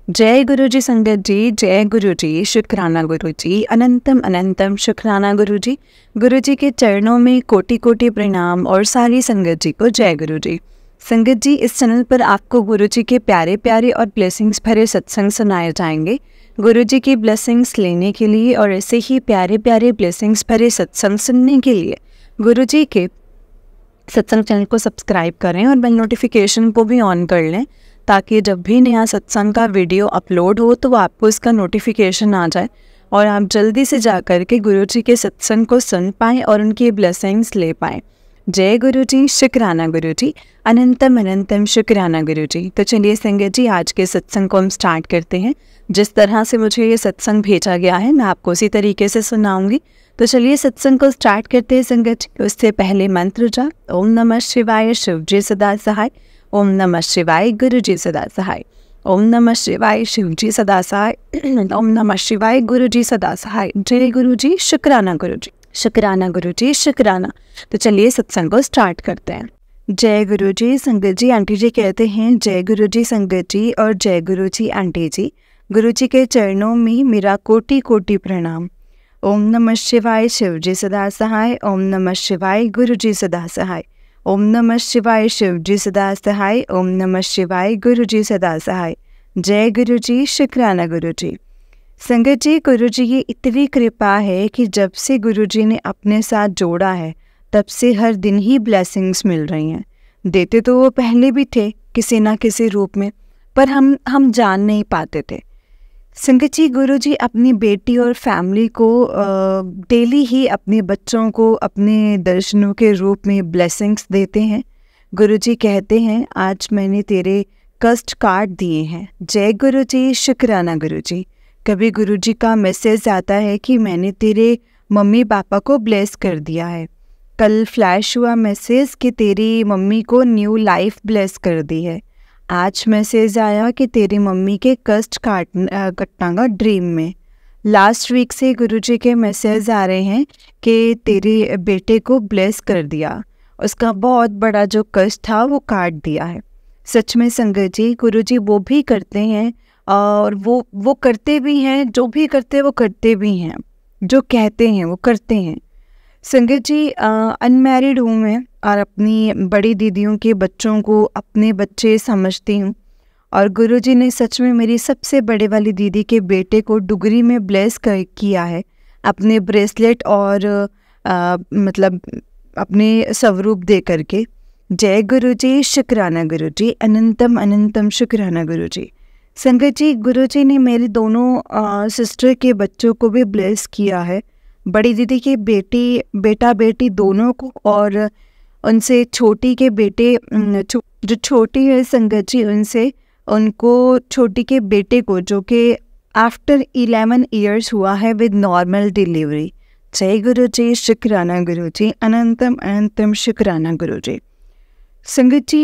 जय गुरु जी संगत जी, जय गुरु जी, शुक्राना गुरु जी, अनंतम अनंतम शुक्राना गुरु जी के चरणों में कोटि कोटि प्रणाम और सारी संगत जी को जय गुरु जी। संगत जी, इस चैनल पर आपको गुरु जी के प्यारे प्यारे और ब्लेसिंग्स भरे सत्संग सुनाए जाएंगे। गुरु जी की ब्लेसिंग्स लेने के लिए और ऐसे ही प्यारे प्यारे ब्लेसिंग्स भरे सत्संग सुनने के लिए गुरु जी के सत्संग चैनल को सब्सक्राइब करें और बेल नोटिफिकेशन को भी ऑन कर लें, ताकि जब भी नया सत्संग का वीडियो अपलोड हो तो आपको इसका नोटिफिकेशन आ जाए और आप जल्दी से जा कर के गुरु जी के सत्संग को सुन पाएँ और उनकी ब्लेसिंग्स ले पाएँ। जय गुरु जी, शुक्राना गुरु जी, अनंतम अनंतम शुक्राना गुरु जी। तो चलिए संगत जी, आज के सत्संग को हम स्टार्ट करते हैं। जिस तरह से मुझे ये सत्संग भेजा गया है मैं आपको उसी तरीके से सुनाऊंगी। तो चलिए सत्संग को स्टार्ट करते हैं संगत जी। उससे पहले मंत्र जाप। ओम नमः शिवाय, शिव जी सदा सहाय। ओम नमः शिवाय, गुरु जी सदा सहाय। ओम नमः शिवाय, शिव जी सदा सहाय। ओम नमः शिवाय, गुरु जी सदा सहाय। जय गुरु जी, शुक्राना गुरु जी, शुक्राना गुरु जी, शुक्राना। तो चलिए सत्संग को स्टार्ट करते हैं। जय गुरु जी संगत जी। आंटी जी कहते हैं जय गुरु जी संगत जी और जय गुरु जी आंटी जी। गुरु जी के चरणों में मेरा कोटि कोटि प्रणाम। ओम नमः शिवाय, शिव जी सदा सहाय। ओम नमः शिवाय, गुरु जी सदा सहाय। ओम नमः शिवाय, शिव जी सदा सहाय। ओम नमः शिवाय, गुरु जी सदा सहाय। जय गुरु जी, शुक्राना गुरु जी। संगत जी, गुरु जी की इतनी कृपा है कि जब से गुरु जी ने अपने साथ जोड़ा है तब से हर दिन ही ब्लेसिंग्स मिल रही हैं। देते तो वो पहले भी थे किसी ना किसी रूप में, पर हम जान नहीं पाते थे। संगत जी, गुरु जी अपनी बेटी और फैमिली को डेली ही अपने बच्चों को अपने दर्शनों के रूप में ब्लेसिंग्स देते हैं। गुरु जी कहते हैं आज मैंने तेरे कष्ट काट दिए हैं। जय गुरु जी, शुक्राना गुरु जी। कभी गुरु जी का मैसेज आता है कि मैंने तेरे मम्मी पापा को ब्लेस कर दिया है। कल फ्लैश हुआ मैसेज कि तेरी मम्मी को न्यू लाइफ ब्लेस कर दी है। आज मैसेज आया कि तेरी मम्मी के कष्ट कटना ड्रीम में। लास्ट वीक से गुरुजी के मैसेज आ रहे हैं कि तेरे बेटे को ब्लेस कर दिया, उसका बहुत बड़ा जो कष्ट था वो काट दिया है। सच में संगत जी, गुरुजी वो भी करते हैं और वो करते भी हैं। जो भी करते हैं वो करते भी हैं, जो कहते हैं वो करते हैं। संगत जी, अनमैरिड हूँ मैं और अपनी बड़ी दीदियों के बच्चों को अपने बच्चे समझती हूँ। और गुरुजी ने सच में मेरी सबसे बड़े वाली दीदी के बेटे को डुगरी में ब्लेस किया है अपने ब्रेसलेट और मतलब अपने स्वरूप दे करके। जय गुरु जी, शुक्राना गुरु जी, अनंतम अनंतम शुक्राना गुरु जी। संगत जी, गुरुजी ने मेरे दोनों सिस्टर के बच्चों को भी ब्लेस किया है। बड़ी दीदी के बेटा बेटी दोनों को, और उनसे छोटी के बेटे जो छोटी है संगत जी, उनको छोटी के बेटे को जो कि आफ्टर 11 इयर्स हुआ है विद नॉर्मल डिलीवरी। जय गुरु जी, शुक्राना गुरु जी, अनंतम अनंतम शुक्राना गुरु जी। संगत जी,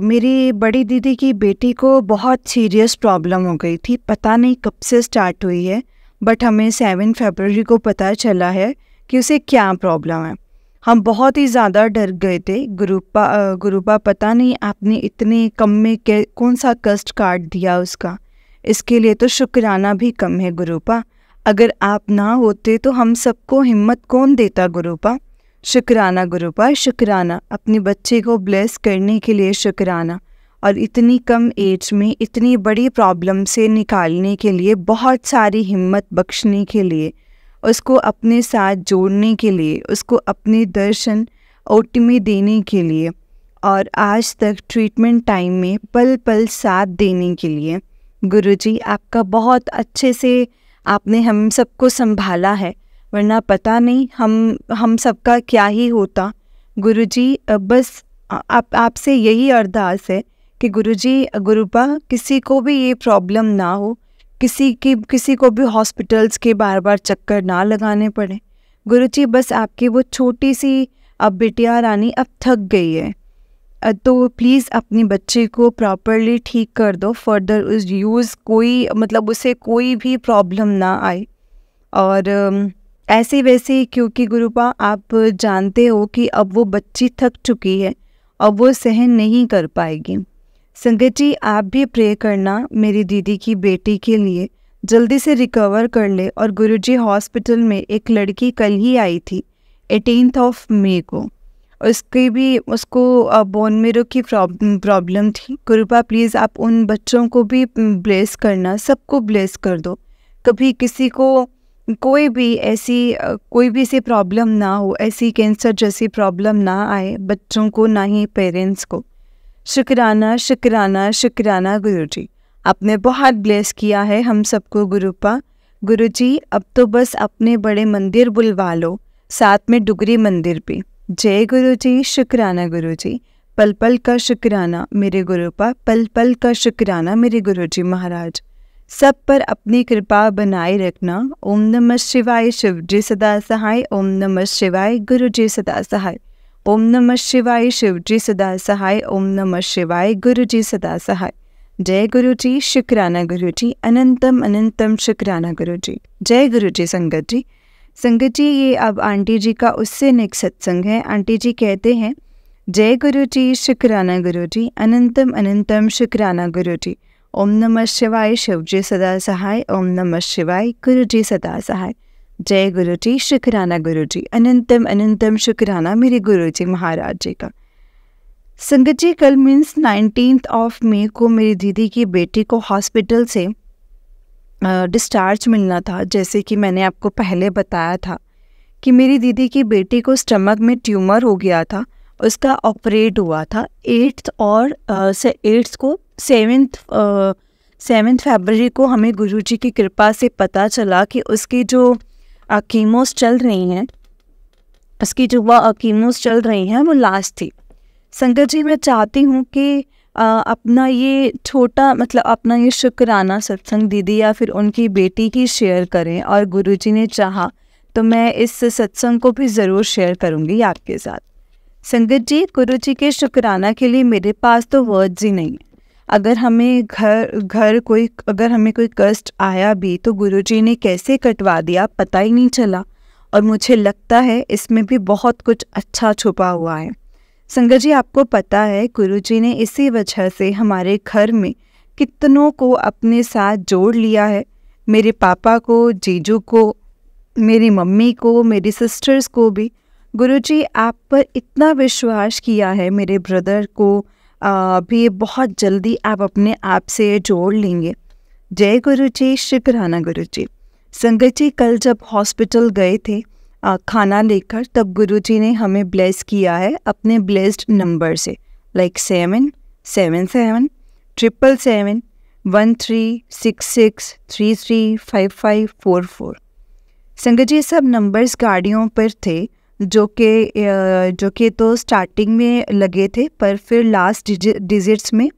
मेरी बड़ी दीदी की बेटी को बहुत सीरियस प्रॉब्लम हो गई थी। पता नहीं कब से स्टार्ट हुई है, बट हमें 7 फरवरी को पता चला है कि उसे क्या प्रॉब्लम है। हम बहुत ही ज़्यादा डर गए थे। गुरुपा पता नहीं आपने इतने कम में कौन सा कष्ट काट दिया उसका। इसके लिए तो शुक्राना भी कम है गुरुपा। अगर आप ना होते तो हम सबको हिम्मत कौन देता गुरुपा। शुक्राना गुरुपा, शुक्राना। अपने बच्चे को ब्लेस करने के लिए शुक्राना, और इतनी कम एज में इतनी बड़ी प्रॉब्लम से निकालने के लिए, बहुत सारी हिम्मत बख्शने के लिए, उसको अपने साथ जोड़ने के लिए, उसको अपने दर्शन ओटमी देने के लिए, और आज तक ट्रीटमेंट टाइम में पल पल साथ देने के लिए। गुरुजी, आपका बहुत अच्छे से आपने हम सबको संभाला है, वरना पता नहीं हम सबका क्या ही होता। गुरुजी, बस आपसे यही अरदास है कि गुरुजी, गुरुपा किसी को भी ये प्रॉब्लम ना हो, किसी को भी हॉस्पिटल्स के बार बार चक्कर ना लगाने पड़े। गुरुजी, बस आपकी वो छोटी सी अब बिटिया रानी अब थक गई है, तो प्लीज़ अपने बच्चे को प्रॉपरली ठीक कर दो। फर्दर उस यूज़ उसे कोई भी प्रॉब्लम ना आए। और ऐसे वैसे, क्योंकि गुरुपा आप जानते हो कि अब वो बच्ची थक चुकी है, अब वो सहन नहीं कर पाएगी। संगत जी, आप भी प्रे करना मेरी दीदी की बेटी के लिए जल्दी से रिकवर कर ले। और गुरुजी, हॉस्पिटल में एक लड़की कल ही आई थी 18 मई को, उसको बोन मेरो की प्रॉब्लम थी। कृपा प्लीज़ आप उन बच्चों को भी ब्लेस करना, सबको ब्लेस कर दो। कभी किसी को कोई भी ऐसी प्रॉब्लम ना हो, ऐसी कैंसर जैसी प्रॉब्लम ना आए बच्चों को, ना ही पेरेंट्स को। शुक्राना शुक्राना शुक्राना गुरुजी, आपने बहुत ब्लेस किया है हम सबको गुरुपा। गुरुजी, अब तो बस अपने बड़े मंदिर बुलवा लो, साथ में डुगरी मंदिर भी। जय गुरुजी, शुक्राना गुरुजी, पल पल का शुक्राना मेरे गुरुपा, पल पल का शुक्राना मेरे गुरुजी महाराज। सब पर अपनी कृपा बनाए रखना। ओम नमः शिवाय, शिव जी सदा सहाय। ओम नमः शिवाय, गुरु जी सदा सहाय। ओम नमः शिवाय, शिव जी सदा सहाय। ओम नमः शिवाय, गुरु जी सदा सहाय। जय गुरु जी, शुक्राना गुरु जी, अनंतम अनंतम शुक्राना गुरु जी। जय गुरु जी। संगत जी, संगत जी, ये अब आंटी जी का उससे नेक्स्ट सत्संग है। आंटी जी कहते हैं, जय गुरु जी, शुक्राना गुरु जी, अनंतम अनंतम शुक्राना गुरु जी। ओम नमः शिवाय, शिव जी सदा सहाय। ओम नमः शिवाय, गुरु जी सदा सहाय। जय गुरु जी, शुक्राना गुरु जी, अनंतम अनंतम शुक्राना मेरे गुरु जी महाराज जी का। संगत जी, कल मीन्स 19 मई को मेरी दीदी की बेटी को हॉस्पिटल से डिस्चार्ज मिलना था। जैसे कि मैंने आपको पहले बताया था कि मेरी दीदी की बेटी को स्टमक में ट्यूमर हो गया था, उसका ऑपरेट हुआ था 8th और 8th को 7th फरवरी को हमें गुरुजी की कृपा से पता चला कि उसकी जो कीमोस चल रही हैं, कीमोस चल रही हैं वो लास्ट थी। संगत जी, मैं चाहती हूँ कि अपना ये छोटा अपना ये शुक्राना सत्संग दीदी या फिर उनकी बेटी की शेयर करें, और गुरुजी ने चाहा तो मैं इस सत्संग को भी ज़रूर शेयर करूँगी आपके साथ। संगत जी, गुरुजी के शुक्राना के लिए मेरे पास तो वर्ड्स ही नहीं है। अगर हमें अगर हमें कोई कष्ट आया भी तो गुरुजी ने कैसे कटवा दिया पता ही नहीं चला, और मुझे लगता है इसमें भी बहुत कुछ अच्छा छुपा हुआ है। संगत जी, आपको पता है गुरुजी ने इसी वजह से हमारे घर में कितनों को अपने साथ जोड़ लिया है। मेरे पापा को, जीजू को, मेरी मम्मी को, मेरी सिस्टर्स को भी गुरुजी आप पर इतना विश्वास किया है। मेरे ब्रदर को भी बहुत जल्दी आप अपने आप से जोड़ लेंगे। जय गुरुजी, शुक्राना गुरुजी। संगत जी, कल जब हॉस्पिटल गए थे खाना लेकर, तब गुरुजी ने हमें ब्लेस किया है अपने ब्लेस्ड नंबर से, लाइक 7 7 7 7 7 1 3 6 6 3 3 5 5 4 4। संगत जी, सब नंबर्स गाड़ियों पर थे जो कि तो स्टार्टिंग में लगे थे, पर फिर लास्ट डिजिट्स में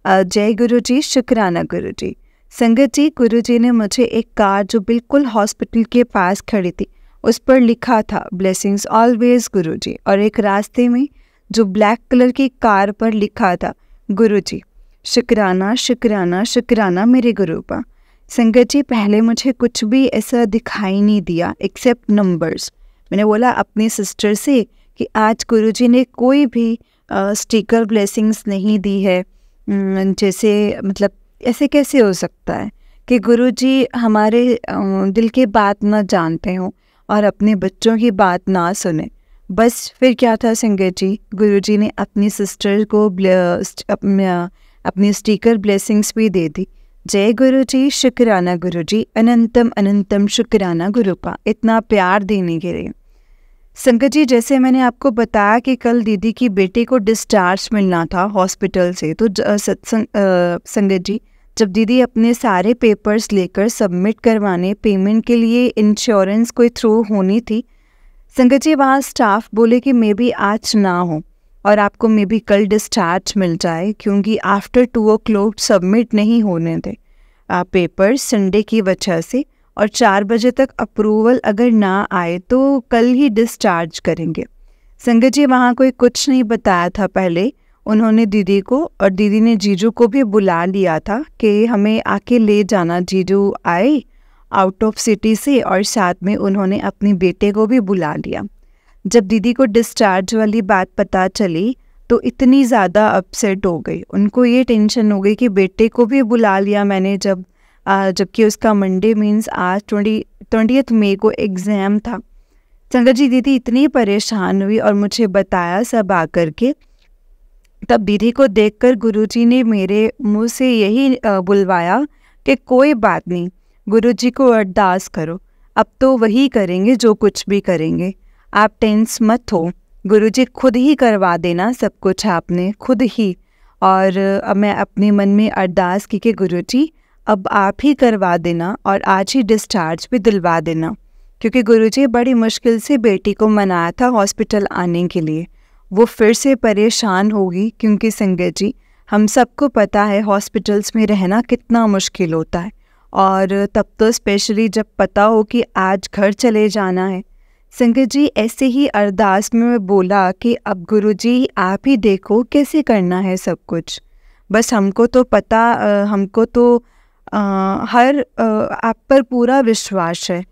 जय गुरुजी, शुक्राना गुरुजी। संगत जी, गुरुजी ने मुझे एक कार जो बिल्कुल हॉस्पिटल के पास खड़ी थी उस पर लिखा था ब्लेसिंग्स ऑलवेज गुरुजी, और एक रास्ते में जो ब्लैक कलर की कार पर लिखा था गुरुजी, शुक्राना शुक्राना शुक्राना मेरे गुरुपा। संगत जी, पहले मुझे कुछ भी ऐसा दिखाई नहीं दिया एक्सेप्ट नंबर्स। मैंने बोला अपनी सिस्टर से कि आज गुरुजी ने कोई भी स्टिकर ब्लेसिंग्स नहीं दी है। जैसे ऐसे कैसे हो सकता है कि गुरुजी हमारे दिल की बात ना जानते हों और अपने बच्चों की बात ना सुने। बस फिर क्या था संगत जी, गुरुजी ने अपनी सिस्टर को अपनी स्टिकर ब्लेसिंग्स भी दे दी। जय गुरुजी, शुक्राना गुरुजी, अनंतम अनंतम शुक्राना गुरुपा, इतना प्यार देने के लिए। संगत जी, जैसे मैंने आपको बताया कि कल दीदी की बेटी को डिस्चार्ज मिलना था हॉस्पिटल से, तो संगत जी, जब दीदी अपने सारे पेपर्स लेकर सबमिट करवाने पेमेंट के लिए इंश्योरेंस कोई थ्रू होनी थी, संगत जी वहाँ स्टाफ बोले कि मे बी आज ना हो और आपको मे बी कल डिस्चार्ज मिल जाए, क्योंकि आफ्टर 2 o'clock सबमिट नहीं होने थे पेपर्स संडे की वजह से, और 4 बजे तक अप्रूवल अगर ना आए तो कल ही डिस्चार्ज करेंगे। संगत जी, वहाँ कोई कुछ नहीं बताया था पहले। उन्होंने दीदी को और दीदी ने जीजू को भी बुला लिया था कि हमें आके ले जाना। जीजू आए आउट ऑफ सिटी से और साथ में उन्होंने अपने बेटे को भी बुला लिया। जब दीदी को डिस्चार्ज वाली बात पता चली तो तो इतनी ज़्यादा अपसेट हो गई, उनको ये टेंशन हो गई कि बेटे को भी बुला लिया मैंने जबकि उसका मंडे मीन्स आज 20th मई को एग्ज़ाम था। संगत जी दीदी इतनी परेशान हुई और मुझे बताया सब आकर के। तब दीदी को देखकर गुरुजी ने मेरे मुंह से यही बुलवाया कि कोई बात नहीं, गुरुजी को अरदास करो, अब तो वही करेंगे जो कुछ भी करेंगे, आप टेंस मत हो, गुरुजी खुद ही करवा देना सब कुछ आपने खुद ही। और अब मैं अपने मन में अरदास की कि गुरुजी अब आप ही करवा देना और आज ही डिस्चार्ज भी दिलवा देना, क्योंकि गुरुजी बड़ी मुश्किल से बेटी को मनाया था हॉस्पिटल आने के लिए। वो फिर से परेशान होगी, क्योंकि संगत जी हम सबको पता है हॉस्पिटल्स में रहना कितना मुश्किल होता है, और तब तो स्पेशली जब पता हो कि आज घर चले जाना है। संगत जी ऐसे ही अरदास में मैं बोला कि अब गुरुजी आप ही देखो कैसे करना है सब कुछ, बस हमको तो पता, हमको तो आप पर पूरा विश्वास है।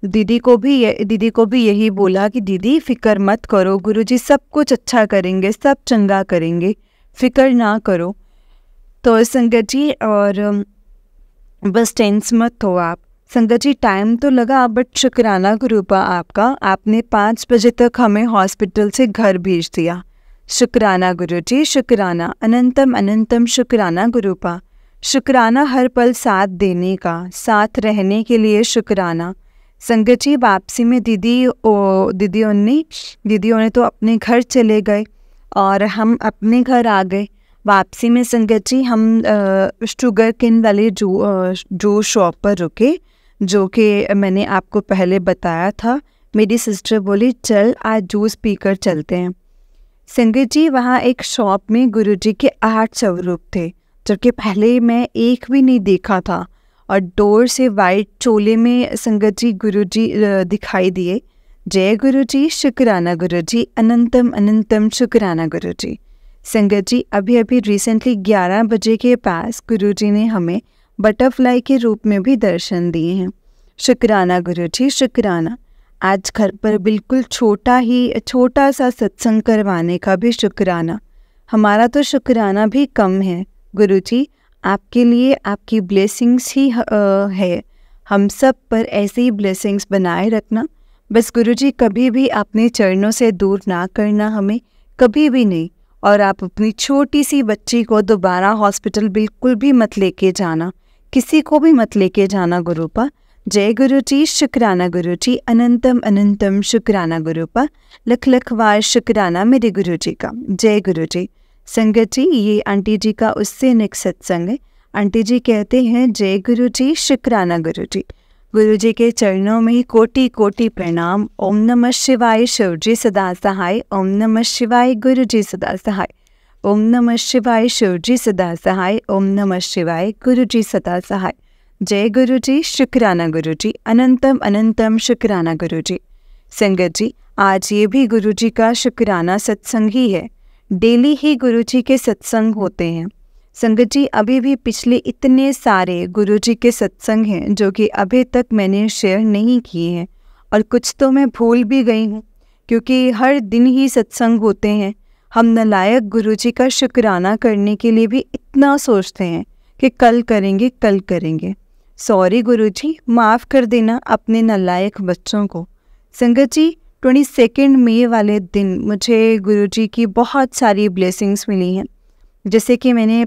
दीदी को भी यही बोला कि दीदी फ़िक्र मत करो, गुरुजी सब कुछ अच्छा करेंगे, सब चंगा करेंगे, फ़िक्र ना करो। तो संगत जी और बस टेंस मत हो आप। संगत जी टाइम तो लगा, बट शुक्राना गुरुपा आपका, आपने 5 बजे तक हमें हॉस्पिटल से घर भेज दिया। शुक्राना गुरुजी, शुक्राना, अनंतम अनंतम शुक्राना गुरुपा। शुक्राना हर पल साथ देने का, साथ रहने के लिए शुक्राना। संगत जी वापसी में दीदियों ने तो अपने घर चले गए और हम अपने घर आ गए। वापसी में संगत जी हम शुगर केन वाले जूस शॉप पर रुके, जो कि मैंने आपको पहले बताया था। मेरी सिस्टर बोली चल आज जूस पीकर चलते हैं। संगत जी वहाँ एक शॉप में गुरुजी के 8 स्वरूप थे, जबकि पहले मैं एक भी नहीं देखा था, और डोर से वाइट चोले में संगत जी गुरुजी दिखाई दिए। जय गुरुजी, शुक्राना गुरुजी, अनंतम अनंतम शुक्राना गुरुजी। संगत जी अभी रिसेंटली 11 बजे के पास गुरुजी ने हमें बटरफ्लाई के रूप में भी दर्शन दिए हैं। शुक्राना गुरुजी, शुक्राना। आज घर पर बिल्कुल छोटा सा सत्संग करवाने का भी शुक्राना। हमारा तो शुक्राना भी कम है गुरुजी, आपके लिए आपकी ब्लेसिंग्स ही है। हम सब पर ऐसे ही ब्लेसिंग्स बनाए रखना। बस गुरुजी कभी भी अपने चरणों से दूर ना करना हमें, कभी भी नहीं। और आप अपनी छोटी सी बच्ची को दोबारा हॉस्पिटल बिल्कुल भी मत लेके जाना, किसी को भी मत लेके जाना गुरुपा। जय गुरुजी, शुक्राना गुरुजी, अनंतम अनंतम शुक्राना गुरुपा। लख लख बार शुक्राना मेरे गुरुजी का। जय गुरुजी। संगत जी ये आंटी जी का उससे नेक्स्ट सत्संग है। आंटी जी कहते हैं जय गुरुजी, शुक्राना गुरुजी। गुरुजी के चरणों में कोटि कोटि प्रणाम। ओम नमः शिवाय, शिवजी सदा सहाय। ओम नमः शिवाय, गुरुजी सदा सहाय। ओम नमः शिवाय, शिवजी सदा सहाय। ओम नमः शिवाय, गुरुजी सदा सहाय। जय गुरुजी, शुक्राना गुरुजी, अनंतम अनंतम शुक्राना गुरुजी। संगत जी आज ये भी गुरुजी का शुक्राना सत्संग ही है। डेली ही गुरुजी के सत्संग होते हैं। संगत जी अभी भी पिछले इतने सारे गुरुजी के सत्संग हैं जो कि अभी तक मैंने शेयर नहीं किए हैं, और कुछ तो मैं भूल भी गई हूँ, क्योंकि हर दिन ही सत्संग होते हैं। हम नलायक गुरुजी का शुक्राना करने के लिए भी इतना सोचते हैं कि कल करेंगे। सॉरी गुरुजी, माफ़ कर देना अपने नलायक बच्चों को। संगत जी 22 मई वाले दिन मुझे गुरुजी की बहुत सारी ब्लेसिंग्स मिली हैं। जैसे कि मैंने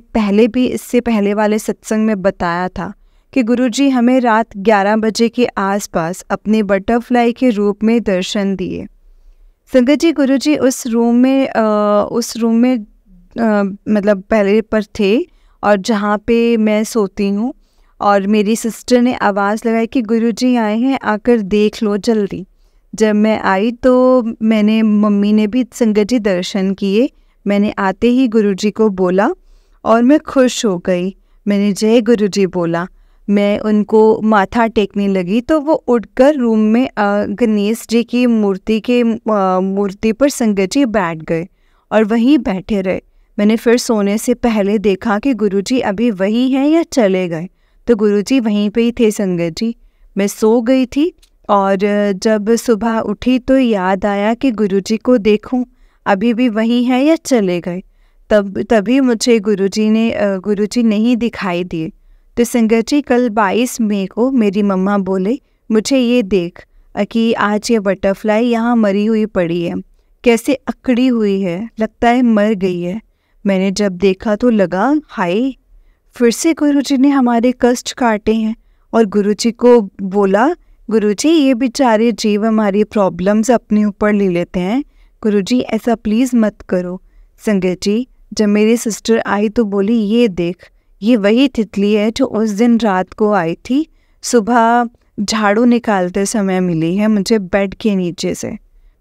इससे पहले वाले सत्संग में बताया था कि गुरुजी हमें रात 11 बजे के आसपास अपने बटरफ्लाई के रूप में दर्शन दिए। संगत जी गुरुजी उस रूम में मतलब पहले पर थे, और जहाँ पे मैं सोती हूँ, और मेरी सिस्टर ने आवाज़ लगाई कि गुरुजी आए हैं, आकर देख लो जल्दी। जब मैं आई तो मम्मी ने भी संगत जी दर्शन किए। मैंने आते ही गुरुजी को बोला और मैं खुश हो गई। मैंने जय गुरुजी बोला, मैं उनको माथा टेकने लगी तो वो उठकर रूम में गणेश जी की मूर्ति पर संगत जी बैठ गए और वहीं बैठे रहे। मैंने फिर सोने से पहले देखा कि गुरुजी अभी वही हैं या चले गए, तो गुरुजी वहीं पे ही थे संगत जी। मैं सो गई थी और जब सुबह उठी तो याद आया कि गुरुजी को देखूं। अभी भी वहीं है या चले गए? तभी मुझे गुरुजी नहीं दिखाई दिए। तो संगत जी, कल 22 मई को मेरी मम्मा बोले, मुझे ये देख कि आज ये बटरफ्लाई यहाँ मरी हुई पड़ी है, कैसे अकड़ी हुई है, लगता है मर गई है। मैंने जब देखा तो लगा हाय, फिर से गुरुजी ने हमारे कष्ट काटे हैं। और गुरुजी को बोला, गुरुजी ये बेचारे जीव हमारी प्रॉब्लम्स अपने ऊपर ले लेते हैं, गुरुजी ऐसा प्लीज़ मत करो। संगत जी, जब मेरी सिस्टर आई तो बोली, ये देख, ये वही तितली है जो उस दिन रात को आई थी, सुबह झाड़ू निकालते समय मिली है मुझे बेड के नीचे से।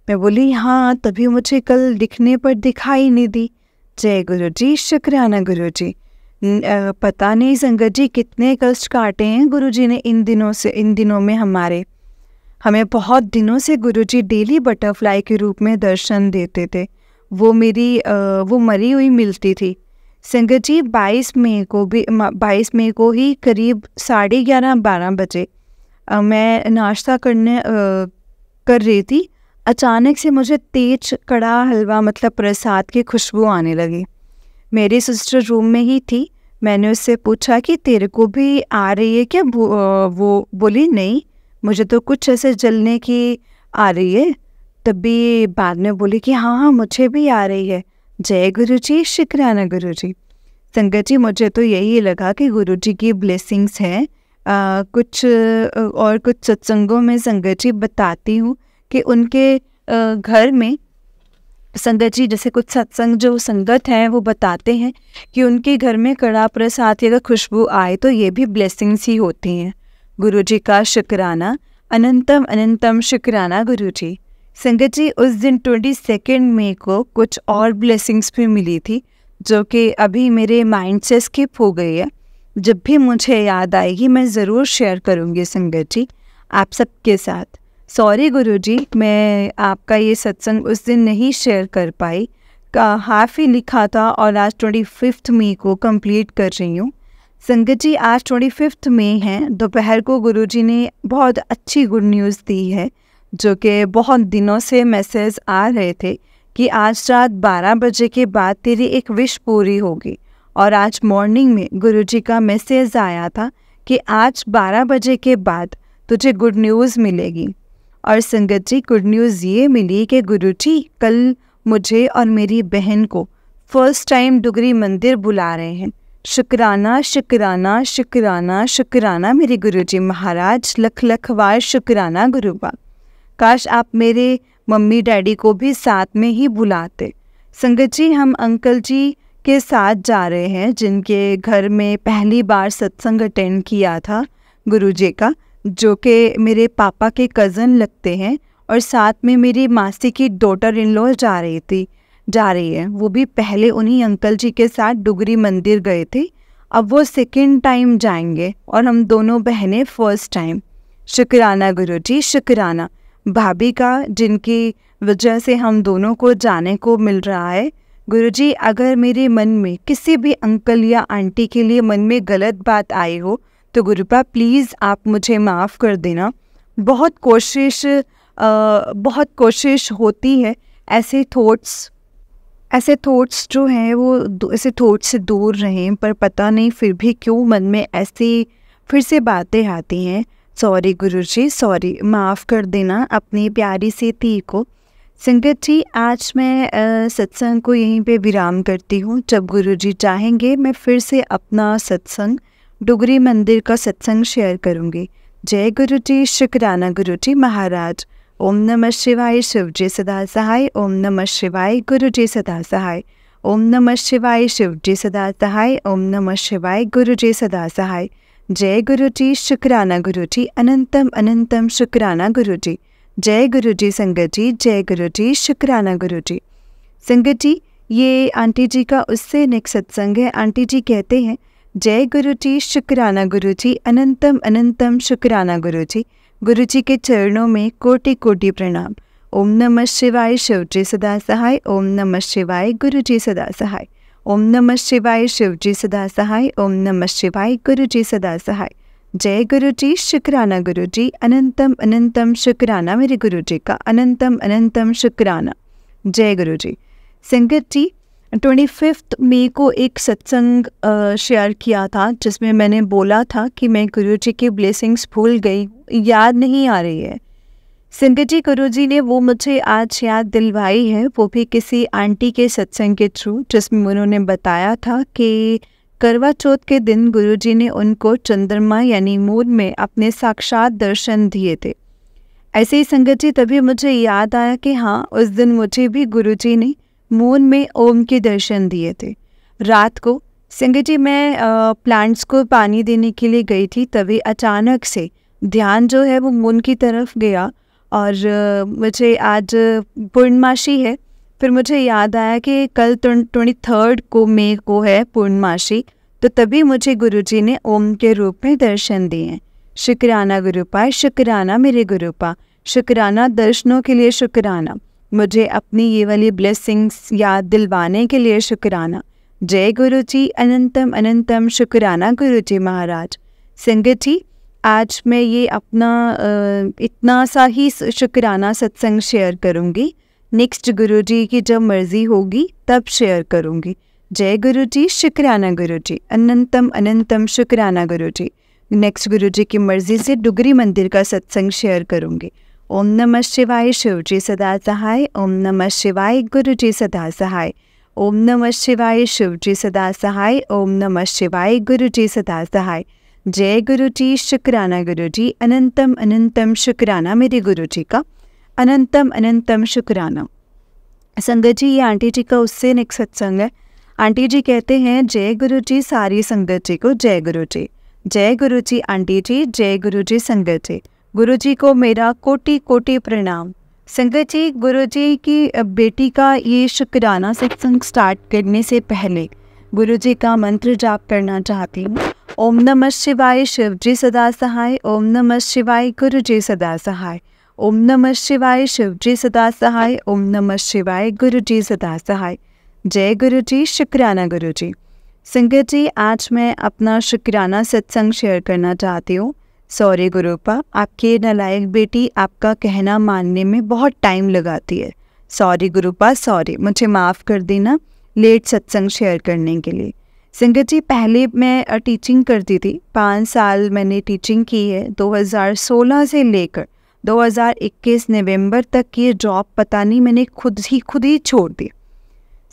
मैं बोली हाँ, तभी मुझे कल दिखने पर दिखाई नहीं दी। जय गुरुजी, शुक्राना गुरुजी। पता नहीं संगत जी कितने कष्ट काटे हैं गुरुजी ने इन दिनों में हमें बहुत दिनों से गुरुजी डेली बटरफ्लाई के रूप में दर्शन देते थे। वो मरी हुई मिलती थी। संगत जी, 22 मई को ही करीब 11:30-12 बजे मैं नाश्ता कर रही थी। अचानक से मुझे तेज कड़ा हलवा मतलब प्रसाद की खुशबू आने लगी। मेरी सिस्टर रूम में ही थी। मैंने उससे पूछा कि तेरे को भी आ रही है क्या? वो बोली नहीं, मुझे तो कुछ ऐसे जलने की आ रही है। तभी बाद में बोली कि हाँ, मुझे भी आ रही है। जय गुरुजी, शुक्राना गुरुजी। संगत जी, मुझे तो यही लगा कि गुरुजी की ब्लेसिंग्स हैं। कुछ सत्संगों में संगत जी बताती हूँ कि उनके घर में संगत जी, जैसे कुछ सत्संग जो संगत हैं वो बताते हैं कि उनके घर में कड़ा प्रसाद या खुशबू आए तो ये भी ब्लेसिंग्स ही होती हैं। गुरुजी का शुक्राना, अनंतम अनंतम शुक्राना गुरुजी। संगत जी, उस दिन 22 मई को कुछ और ब्लेसिंग्स भी मिली थी जो कि अभी मेरे माइंड से स्किप हो गई है। जब भी मुझे याद आएगी मैं ज़रूर शेयर करूँगी संगत जी आप सबके साथ। सॉरी गुरुजी, मैं आपका ये सत्संग उस दिन नहीं शेयर कर पाई। हाफ ही लिखा था और आज 25 मई को कंप्लीट कर रही हूँ। संगत जी, आज 25 मई है। दोपहर को गुरुजी ने बहुत अच्छी गुड न्यूज़ दी है, जो कि बहुत दिनों से मैसेज आ रहे थे कि आज रात 12 बजे के बाद तेरी एक विश पूरी होगी। और आज मॉर्निंग में गुरुजी का मैसेज आया था कि आज 12 बजे के बाद तुझे गुड न्यूज़ मिलेगी। और संगत जी, गुड न्यूज़ ये मिली कि गुरुजी कल मुझे और मेरी बहन को फर्स्ट टाइम डुगरी मंदिर बुला रहे हैं। शुक्राना शुक्राना शुक्राना शुक्राना मेरे गुरुजी महाराज, लख लख बार शुक्राना गुरुबा। काश आप मेरे मम्मी डैडी को भी साथ में ही बुलाते। संगत जी, हम अंकल जी के साथ जा रहे हैं जिनके घर में पहली बार सत्संग अटेंड किया था गुरुजी का, जो कि मेरे पापा के कज़न लगते हैं। और साथ में मेरी मासी की डॉटर इन लॉ जा रही है। वो भी पहले उन्हीं अंकल जी के साथ डुगरी मंदिर गए थे, अब वो सेकंड टाइम जाएंगे और हम दोनों बहनें फर्स्ट टाइम। शुक्राना गुरुजी, शुक्राना भाभी का, जिनकी वजह से हम दोनों को जाने को मिल रहा है। गुरुजी, अगर मेरे मन में किसी भी अंकल या आंटी के लिए मन में गलत बात आई हो तो गुरुपा प्लीज़ आप मुझे माफ़ कर देना। बहुत कोशिश होती है ऐसे थॉट्स जो हैं वो ऐसे थॉट्स से दूर रहें, पर पता नहीं फिर भी क्यों मन में ऐसी फिर से बातें आती हैं। सॉरी गुरुजी, सॉरी, माफ़ कर देना अपनी प्यारी सी धी को। संगत जी, आज मैं सत्संग को यहीं पे विराम करती हूँ। जब गुरुजी चाहेंगे मैं फिर से अपना सत्संग डुगरी मंदिर का सत्संग शेयर करूँगी। जय गुरुजी, शुक्राना गुरुजी महाराज। ओम नमः शिवाय, शिव जी सदा सहाय। ओम नमः शिवाय, गुरुजी सदा सहाय। ओम नमः शिवाय, शिव जी सदा सहाय। ओम नमः शिवाय, गुरुजी सदा सहाय। जय गुरुजी, शुक्राना गुरुजी, अनंतम अनंतम शुक्राना गुरुजी। जय गुरुजी संगत जी, जय गुरुजी, शुक्राना गुरुजी। संगत जी, ये आंटी जी का उससे नेक्स्ट सत्संग है। आंटी जी कहते हैं, जय गुरुजी, शुक्राना गुरुजी, अनंतम अनंतम शुक्राना गुरुजी। गुरुजी के चरणों में कोटि कोटि प्रणाम। ओम नमः शिवाय, शिव जी सदा सहाय। ओम नमः शिवाय, गुरुजी सदा सहाय। ओम नमः शिवाय, शिव जी सदा सहाय। ओम नमः शिवाय, गुरुजी सदा सहाय। जय गुरुजी, शुक्राना गुरुजी, अनंतम अनंतम शुक्राना मेरे गुरुजी का, अनंतम अनंतम शुक्राना। जय गुरुजी। संगत जी, 25 मई को एक सत्संग शेयर किया था जिसमें मैंने बोला था कि मैं गुरु जी की ब्लेसिंग्स भूल गई, याद नहीं आ रही है। संगत जी, गुरु जी ने वो मुझे आज याद दिलवाई है, वो भी किसी आंटी के सत्संग के थ्रू, जिसमें उन्होंने बताया था कि करवा चौथ के दिन गुरु जी ने उनको चंद्रमा यानी मून में अपने साक्षात दर्शन दिए थे। ऐसे ही संगत जी, तभी मुझे याद आया कि हाँ, उस दिन मुझे भी गुरु जी ने मून में ओम के दर्शन दिए थे। रात को संगत जी मैं प्लांट्स को पानी देने के लिए गई थी, तभी अचानक से ध्यान जो है वो मून की तरफ गया और मुझे आज पूर्णमासी है, फिर मुझे याद आया कि कल 23 को मई को है पूर्णमासी, तो तभी मुझे गुरुजी ने ओम के रूप में दर्शन दिए हैं। शुक्राना गुरुपा, शुक्राना मेरे गुरुपा, शुक्राना दर्शनों के लिए, शुक्राना मुझे अपनी ये वाली ब्लेसिंग्स याद दिलवाने के लिए, शुक्राना। जय गुरु जी, अनंतम अनंतम शुक्राना गुरु जी महाराज। संगत जी, आज मैं ये अपना इतना सा ही शुक्राना सत्संग शेयर करूँगी। नेक्स्ट गुरु जी की जब मर्ज़ी होगी तब शेयर करूँगी। जय गुरु जी, शुक्राना गुरु जी, अनंतम अनंतम शुक्राना गुरु जी। नेक्स्ट गुरु जी की मर्ज़ी से डुगरी मंदिर का सत्संग शेयर करूँगी। ओम नमः शिवाय, शिव जी सदा सहाय। ओम नमः शिवाय, गुरु जी सदा सहाय। ओम नमः शिवाय, शिव जी सदा सहाय। ओम नमः शिवाय, गुरु जी सदा सहाय। जय गुरु जी, शुक्राना गुरु जी, अनंतम अनंतम शुक्राना मेरे गुरु जी का, अनंतम अनंतम शुक्राना। संगत जी, ये आंटी जी का उससे नेक्स्ट सत्संग है। आंटी जी कहते हैं, जय गुरु जी सारी संगत जी को, जय गुरु जी। जय गुरु जी आंटी जी, जय गुरु जी संगत जी। गुरु जी को मेरा कोटि कोटि प्रणाम। संगत जी, गुरु जी की बेटी का ये शुक्राना सत्संग स्टार्ट करने से पहले गुरु जी का मंत्र जाप करना चाहती हूँ। ओम नमः शिवाय, शिव जी सदा सहाय। ओम नमः शिवाय, गुरु जी सदा सहाय। ओम नमः शिवाय, शिव जी सदा सहाय। ओम नमः शिवाय, गुरु जी सदा सहाय। जय गुरु जी, शुक्राना गुरु जी। संगत जी, आज मैं अपना शुक्राना सत्संग शेयर करना चाहती हूँ। सॉरी गुरुपा, आपकी नालायक बेटी आपका कहना मानने में बहुत टाइम लगाती है। सॉरी गुरुपा, सॉरी, मुझे माफ़ कर देना लेट सत्संग शेयर करने के लिए। संगत जी, पहले मैं टीचिंग करती थी, 5 साल मैंने टीचिंग की है। 2016 से लेकर 2021 नवंबर तक ये जॉब पता नहीं मैंने खुद ही छोड़ दी।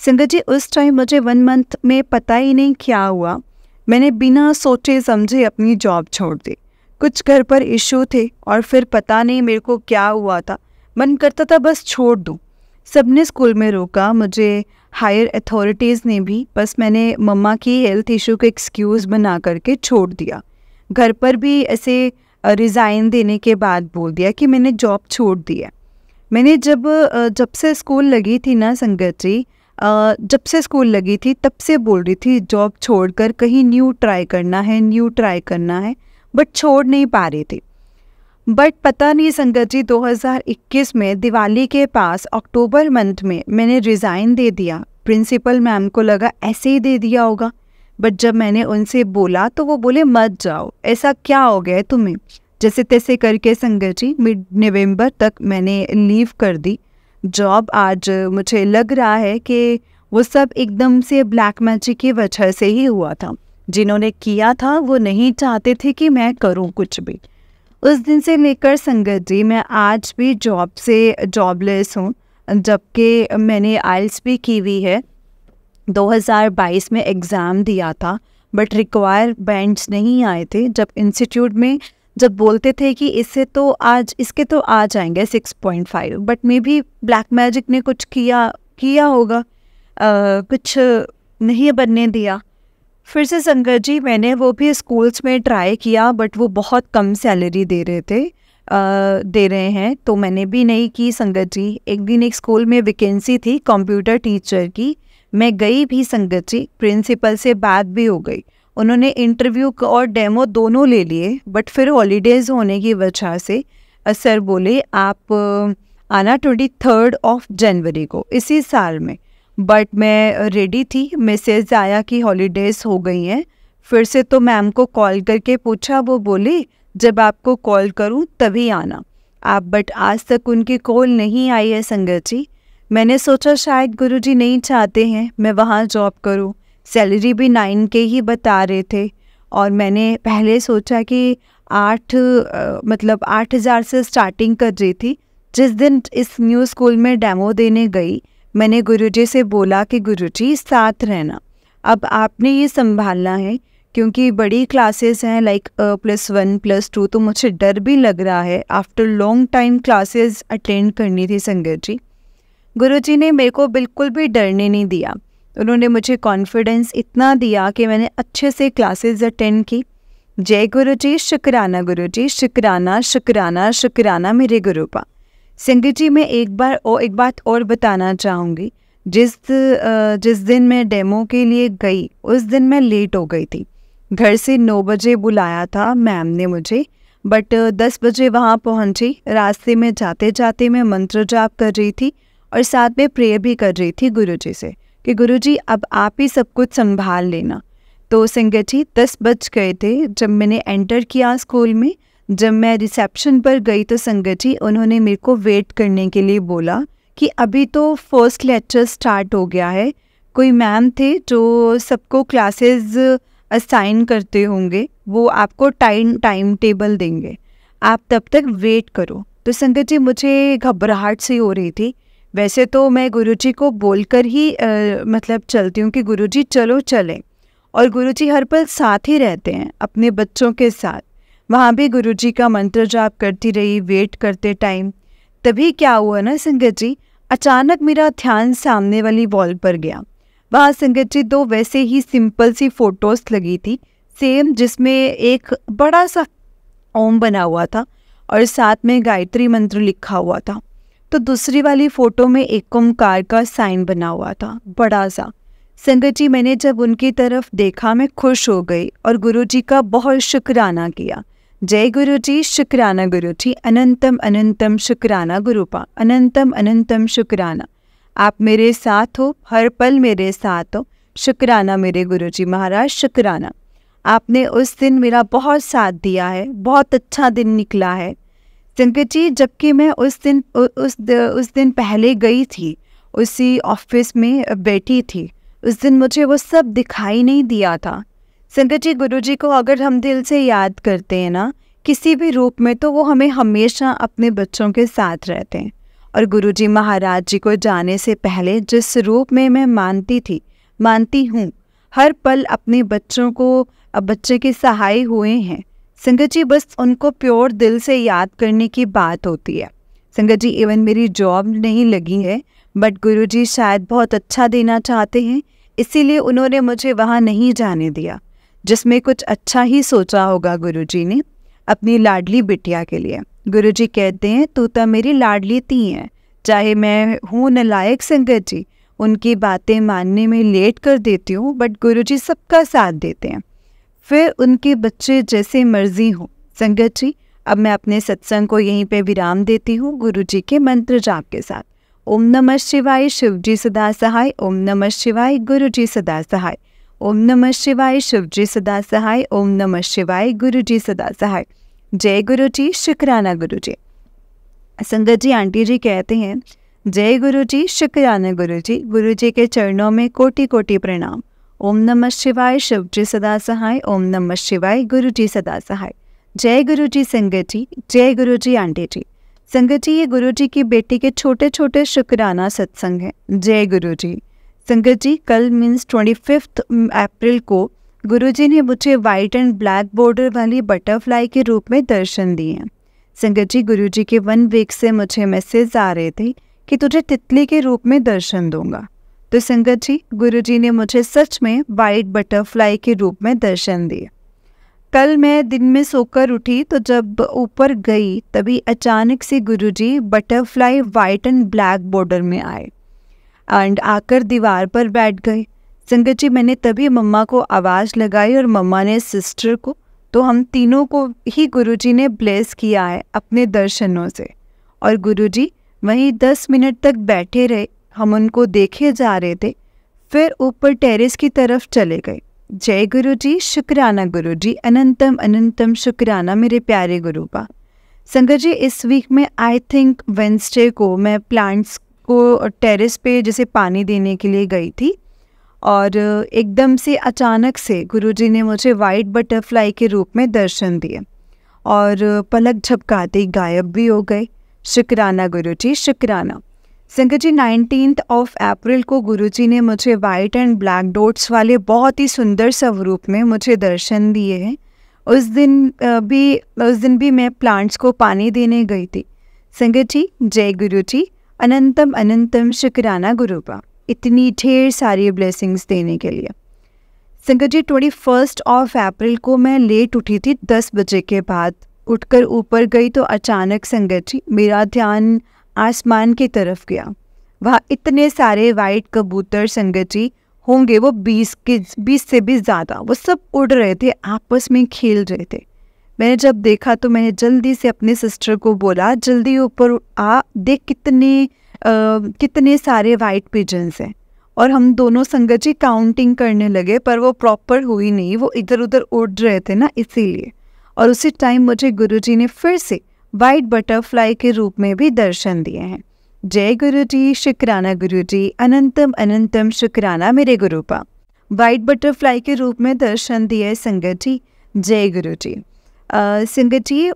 संगत जी, उस टाइम मुझे 1 मंथ में पता ही नहीं क्या हुआ, मैंने बिना सोचे समझे अपनी जॉब छोड़ दी। कुछ घर पर इशू थे और फिर पता नहीं मेरे को क्या हुआ था, मन करता था बस छोड़ दूँ। सबने स्कूल में रोका, मुझे हायर अथॉरिटीज़ ने भी, बस मैंने मम्मा की हेल्थ इशू को एक्सक्यूज़ बना करके छोड़ दिया। घर पर भी ऐसे रिज़ाइन देने के बाद बोल दिया कि मैंने जॉब छोड़ दी है। मैंने जब से स्कूल लगी थी ना संगत जी, जब से स्कूल लगी थी तब से बोल रही थी जॉब छोड़कर कहीं न्यू ट्राई करना है, बट छोड़ नहीं पा रही थी। बट पता नहीं संगत जी, 2021 में दिवाली के पास अक्टूबर मंथ में मैंने रिज़ाइन दे दिया। प्रिंसिपल मैम को लगा ऐसे ही दे दिया होगा, बट जब मैंने उनसे बोला तो वो बोले मत जाओ, ऐसा क्या हो गया है तुम्हें। जैसे तैसे करके संगत जी मिड नवंबर तक मैंने लीव कर दी जॉब। आज मुझे लग रहा है कि वो सब एकदम से ब्लैक मैजिक की वजह से ही हुआ था। जिन्होंने किया था वो नहीं चाहते थे कि मैं करूं कुछ भी। उस दिन से लेकर संगत जी मैं आज भी जॉब से जॉबलेस हूँ, जबकि मैंने आइल्स भी की हुई है। 2022 में एग्ज़ाम दिया था, बट रिक्वायर बैंड्स नहीं आए थे। जब इंस्टीट्यूट में जब बोलते थे कि इसके तो आ जाएंगे 6.5, बट मे भी ब्लैक मैजिक ने कुछ किया होगा, कुछ नहीं बनने दिया। फिर से संगत जी मैंने वो भी स्कूल्स में ट्राई किया, बट वो बहुत कम सैलरी दे रहे हैं, तो मैंने भी नहीं की संगत जी। एक दिन एक स्कूल में वैकेंसी थी कंप्यूटर टीचर की, मैं गई भी संगत जी, प्रिंसिपल से बात भी हो गई, उन्होंने इंटरव्यू और डेमो दोनों ले लिए, बट फिर हॉलीडेज़ होने की वजह से सर बोले आप आना 23 जनवरी को इसी साल में। बट मैं रेडी थी, मैसेज आया कि हॉलीडेज़ हो गई हैं। फिर से तो मैम को कॉल करके पूछा, वो बोली जब आपको कॉल करूं तभी आना आप, बट आज तक उनकी कॉल नहीं आई है संगत जी। मैंने सोचा शायद गुरुजी नहीं चाहते हैं मैं वहाँ जॉब करूँ, सैलरी भी 9K ही बता रहे थे। और मैंने पहले सोचा कि 8,000 से स्टार्टिंग कर रही थी। जिस दिन इस न्यू स्कूल में डेमो देने गई, मैंने गुरुजी से बोला कि गुरुजी साथ रहना, अब आपने ये संभालना है, क्योंकि बड़ी क्लासेस हैं लाइक +1 +2, तो मुझे डर भी लग रहा है। After long time classes attend करनी थी संगत जी। गुरुजी ने मेरे को बिल्कुल भी डरने नहीं दिया। उन्होंने मुझे कॉन्फिडेंस इतना दिया कि मैंने अच्छे से क्लासेस अटेंड की। जय गुरुजी, शुक्राना गुरुजी, शुक्राना शुक्राना शुक्राना मेरे गुरुपा। संगत जी, मैं एक बात और बताना चाहूँगी। जिस दिन मैं डेमो के लिए गई, उस दिन मैं लेट हो गई थी। घर से 9 बजे बुलाया था मैम ने मुझे, बट 10 बजे वहाँ पहुँची। रास्ते में जाते जाते मैं मंत्र जाप कर रही थी और साथ में प्रेयर भी कर रही थी गुरुजी से कि गुरुजी अब आप ही सब कुछ संभाल लेना। तो संगत जी 10 बज गए थे जब मैंने एंटर किया स्कूल में। जब मैं रिसेप्शन पर गई तो संगत जी उन्होंने मेरे को वेट करने के लिए बोला कि अभी तो फर्स्ट लेक्चर स्टार्ट हो गया है। कोई मैम थे जो सबको क्लासेस असाइन करते होंगे, वो आपको टाइम टेबल देंगे, आप तब तक वेट करो। तो संगत जी मुझे घबराहट सी हो रही थी। वैसे तो मैं गुरुजी को बोलकर ही चलती हूँ कि गुरुजी चलो चलें, और गुरुजी हर पल साथ ही रहते हैं अपने बच्चों के साथ। वहाँ भी गुरुजी का मंत्र जाप करती रही वेट करते टाइम। तभी क्या हुआ ना संगत जी, अचानक मेरा ध्यान सामने वाली वॉल पर गया। वहाँ संगत जी 2 वैसे ही सिंपल सी फोटोज लगी थी सेम, जिसमें एक बड़ा सा ओम बना हुआ था और साथ में गायत्री मंत्र लिखा हुआ था। तो दूसरी वाली फ़ोटो में एक ओंकार का साइन बना हुआ था बड़ा सा। संगत जी मैंने जब उनकी तरफ देखा मैं खुश हो गई और गुरुजी का बहुत शुक्राना किया। जय गुरुजी, शुक्राना गुरुजी, अनंतम अनंतम शुक्राना गुरुपा, अनंतम अनंतम शुक्राना। आप मेरे साथ हो, हर पल मेरे साथ हो। शुक्राना मेरे गुरुजी महाराज, शुक्राना। आपने उस दिन मेरा बहुत साथ दिया है, बहुत अच्छा दिन निकला है। संगत जी जबकि मैं उस दिन पहले गई थी, उसी ऑफिस में बैठी थी, उस दिन मुझे वो सब दिखाई नहीं दिया था। संगत जी गुरुजी को अगर हम दिल से याद करते हैं ना किसी भी रूप में, तो वो हमें हमेशा अपने बच्चों के साथ रहते हैं। और गुरुजी महाराज जी को जाने से पहले जिस रूप में मैं मानती हूँ, हर पल अपने बच्चों को बच्चे के सहाय हुए हैं। संगत जी बस उनको प्योर दिल से याद करने की बात होती है। संगत जी इवन मेरी जॉब नहीं लगी है, बट गुरुजी शायद बहुत अच्छा देना चाहते हैं, इसीलिए उन्होंने मुझे वहाँ नहीं जाने दिया। जिसमें कुछ अच्छा ही सोचा होगा गुरुजी ने अपनी लाडली बिटिया के लिए। गुरुजी कहते हैं तू तो मेरी लाडली ती है, चाहे मैं हूँ नलायक संगत जी, उनकी बातें मानने में लेट कर देती हूँ, बट गुरुजी सबका साथ देते हैं, फिर उनके बच्चे जैसे मर्जी हो। संगत जी अब मैं अपने सत्संग को यहीं पे विराम देती हूँ गुरुजी के मंत्र जाप के साथ। ओम नमः शिवाय, शिवजी सदा सहाय। ओम नमः शिवाय, गुरुजी सदा सहाय। ओम नमः शिवाय, शिवजी सदा सहाय। ओम नमः शिवाय, गुरुजी सदा सहाय। जय गुरुजी, शुक्राना गुरुजी। संगत जी आंटी जी कहते हैं जय गुरुजी, शुक्राना गुरुजी, गुरुजी के चरणों में कोटि कोटि प्रणाम। ओम नमः शिवाय, शिवजी सदा सहाय। ओम नमः शिवाय, गुरुजी सदा सहाय। जय गुरुजी संगत जी, जय गुरुजी आंटी जी। संगत जी ये गुरुजी की बेटी के छोटे छोटे शुक्राना सत्संग है। जय गुरुजी। संगत जी कल मीन्स 25 अप्रैल को गुरुजी ने मुझे वाइट एंड ब्लैक बॉर्डर वाली बटरफ्लाई के रूप में दर्शन दिए हैं। संगत जी गुरुजी के 1 वीक से मुझे मैसेज आ रहे थे कि तुझे तितली के रूप में दर्शन दूंगा। तो संगत जी गुरुजी ने मुझे सच में वाइट बटरफ्लाई के रूप में दर्शन दिए। कल मैं दिन में सोकर उठी तो जब ऊपर गई तभी अचानक से गुरुजी butterfly white and black border में आए एंड आकर दीवार पर बैठ गए। संगत जी मैंने तभी मम्मा को आवाज़ लगाई और मम्मा ने सिस्टर को, तो हम तीनों को ही गुरुजी ने ब्लेस किया है अपने दर्शनों से। और गुरुजी वहीं 10 मिनट तक बैठे रहे, हम उनको देखे जा रहे थे, फिर ऊपर टेरेस की तरफ चले गए। जय गुरुजी, शुक्राना गुरुजी, अनंतम अनंतम शुक्राना मेरे प्यारे गुरुपा। संगत जी इस वीक में आई थिंक वेंसडे को मैं प्लांट्स को टेरेस पे जैसे पानी देने के लिए गई थी, और एकदम से अचानक से गुरुजी ने मुझे वाइट बटरफ्लाई के रूप में दर्शन दिए और पलक झपकाते ही गायब भी हो गए। शुक्राना गुरुजी, शुक्राना। संगत जी, 19 अप्रैल को गुरुजी ने मुझे वाइट एंड ब्लैक डॉट्स वाले बहुत ही सुंदर स्वरूप में मुझे दर्शन दिए हैं। उस दिन भी मैं प्लांट्स को पानी देने गई थी। संगत जी, जय गुरु जी, अनंतम अनंतम शुक्राना गुरुपा, इतनी ढेर सारी ब्लेसिंग्स देने के लिए। संगत जी, 21 अप्रैल को मैं लेट उठी थी 10 बजे के बाद। उठकर ऊपर गई तो अचानक संगत जी मेरा ध्यान आसमान की तरफ गया। वहाँ इतने सारे वाइट कबूतर संगत जी होंगे, वो 20 से भी ज़्यादा, वो सब उड़ रहे थे, आपस में खेल रहे थे। मैंने जब देखा तो मैंने जल्दी से अपनी सिस्टर को बोला, जल्दी ऊपर आ, देख कितने सारे वाइट पिजन्स हैं। और हम दोनों संगत जी काउंटिंग करने लगे, पर वो प्रॉपर हुई नहीं, वो इधर उधर उड़ रहे थे ना, इसीलिए। और उसी टाइम मुझे गुरुजी ने फिर से वाइट बटरफ्लाई के रूप में भी दर्शन दिए हैं। जय गुरु जी, शुक्राना गुरु जी, अनंतम अनंतम शुक्राना मेरे गुरुपा। वाइट बटरफ्लाई के रूप में दर्शन दिए संगत जी, जय गुरु जी। संगत जी,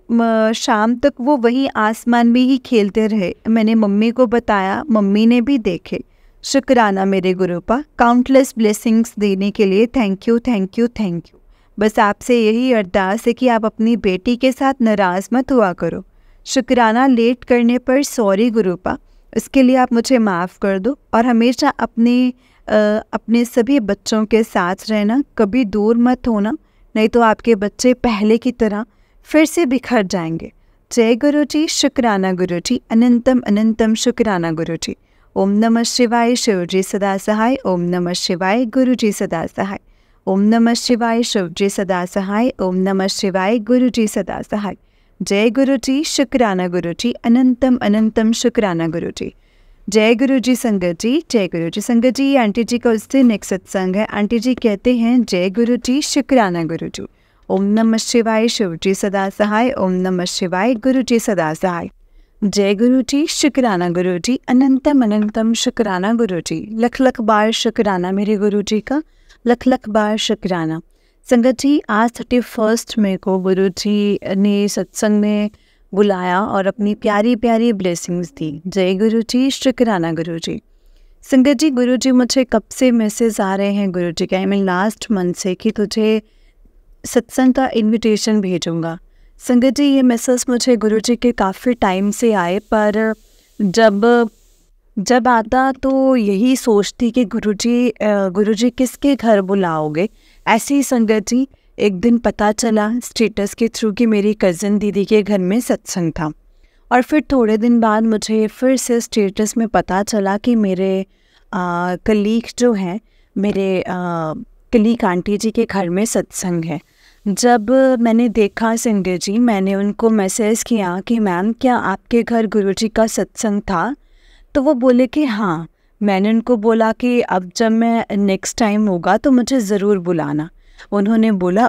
शाम तक वो वही आसमान में ही खेलते रहे। मैंने मम्मी को बताया, मम्मी ने भी देखे। शुक्राना मेरे गुरुपा, काउंटलेस ब्लेसिंग्स देने के लिए thank you thank you thank you. बस आपसे यही अरदास है कि आप अपनी बेटी के साथ नाराज़ मत हुआ करो। शुक्राना लेट करने पर सॉरी गुरुपा, इसके लिए आप मुझे माफ़ कर दो। और हमेशा अपने सभी बच्चों के साथ रहना, कभी दूर मत होना, नहीं तो आपके बच्चे पहले की तरह फिर से बिखर जाएंगे। जय गुरु जी, शुक्राना गुरु जी, अनंतम अनंतम शुक्राना गुरु जी। ओम नमः शिवाय, शिव जी सदा सहाय। ओम नमः शिवाय, गुरु जी सदा सहाय। ओम नमः शिवाय, शिव जी सदा सहाय। ओम नमः शिवाय, गुरु जी सदा सहाय। जय गुरु जी, शुक्राना गुरु जी, अनंतम अनंतम शुक्राना गुरु जी। जय गुरु जी संगत जी, जय गुरु जी संगत जी। आंटी जी का उससे नेक्स्ट सत्संग है। आंटी जी कहते हैं, जय गुरु जी, शुक्राना गुरु जी। ओम नमः शिवाय, शिव जी सदा सहाय। ओम नमः शिवाय, गुरु जी सदा सहाय। जय गुरु जी, शुक्राना गुरु जी, अनंतम अनंतम शुक्राना गुरु जी। लख लख बार शुक्राना मेरे गुरु जी का, लख लख बार शुक्राना। संगत जी, आज 31 मई को गुरु जी ने सत्संग में बुलाया और अपनी प्यारी प्यारी ब्लेसिंग्स दी। जय गुरु जी, शुक्राना गुरु जी। संगत जी, गुरु जी मुझे कब से मैसेज आ रहे हैं गुरु जी के, मैं लास्ट मंथ से, कि तुझे सत्संग का इनविटेशन भेजूंगा। संगत जी, ये मैसेज मुझे गुरु जी के काफ़ी टाइम से आए, पर जब आता तो यही सोचती कि गुरुजी किसके घर बुलाओगे। ऐसी ही संगत जी एक दिन पता चला स्टेटस के थ्रू कि मेरी कज़न दीदी के घर में सत्संग था। और फिर थोड़े दिन बाद मुझे फिर से स्टेटस में पता चला कि मेरे कलीग जो हैं, मेरे कलीग आंटी जी के घर में सत्संग है। जब मैंने देखा संगत जी, मैंने उनको मैसेज किया कि मैम क्या आपके घर गुरुजी का सत्संग था? तो वो बोले कि हाँ। मैंने उनको बोला कि अब जब मैं नेक्स्ट टाइम होगा तो मुझे ज़रूर बुलाना। उन्होंने बोला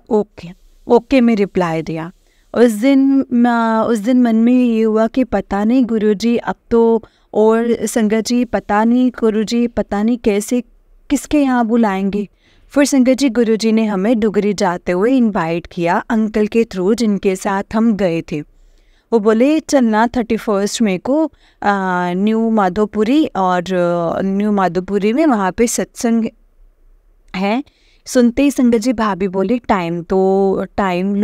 ओके में रिप्लाई दिया। उस दिन मन में ये हुआ कि पता नहीं गुरुजी अब तो, और संगत जी पता नहीं गुरुजी पता नहीं कैसे किसके यहाँ बुलाएंगे। फिर संगत जी गुरुजी ने हमें डुगरी जाते हुए इनवाइट किया अंकल के थ्रू, जिनके साथ हम गए थे। वो बोले चलना 31 मई को न्यू माधोपुरी, और न्यू माधोपुरी में वहाँ पे सत्संग है। सुनते ही संगत जी भाभी बोली टाइम तुम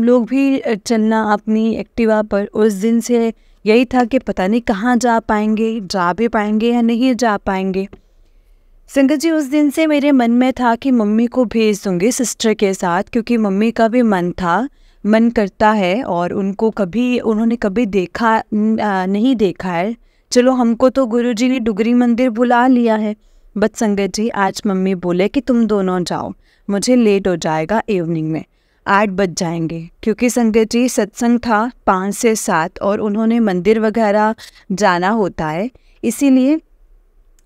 लोग भी चलना अपनी एक्टिवा पर। उस दिन से यही था कि पता नहीं कहाँ जा भी पाएंगे या नहीं जा पाएंगे। संगत जी, उस दिन से मेरे मन में था कि मम्मी को भेज दूँगी सिस्टर के साथ, क्योंकि मम्मी का भी मन करता है, और उन्होंने कभी नहीं देखा है। चलो, हमको तो गुरुजी ने डुगरी मंदिर बुला लिया है। बट संगत जी, आज मम्मी बोले कि तुम दोनों जाओ, मुझे लेट हो जाएगा, इवनिंग में 8 बज जाएंगे, क्योंकि संगत जी सत्संग था 5 से 7 और उन्होंने मंदिर वगैरह जाना होता है, इसीलिए।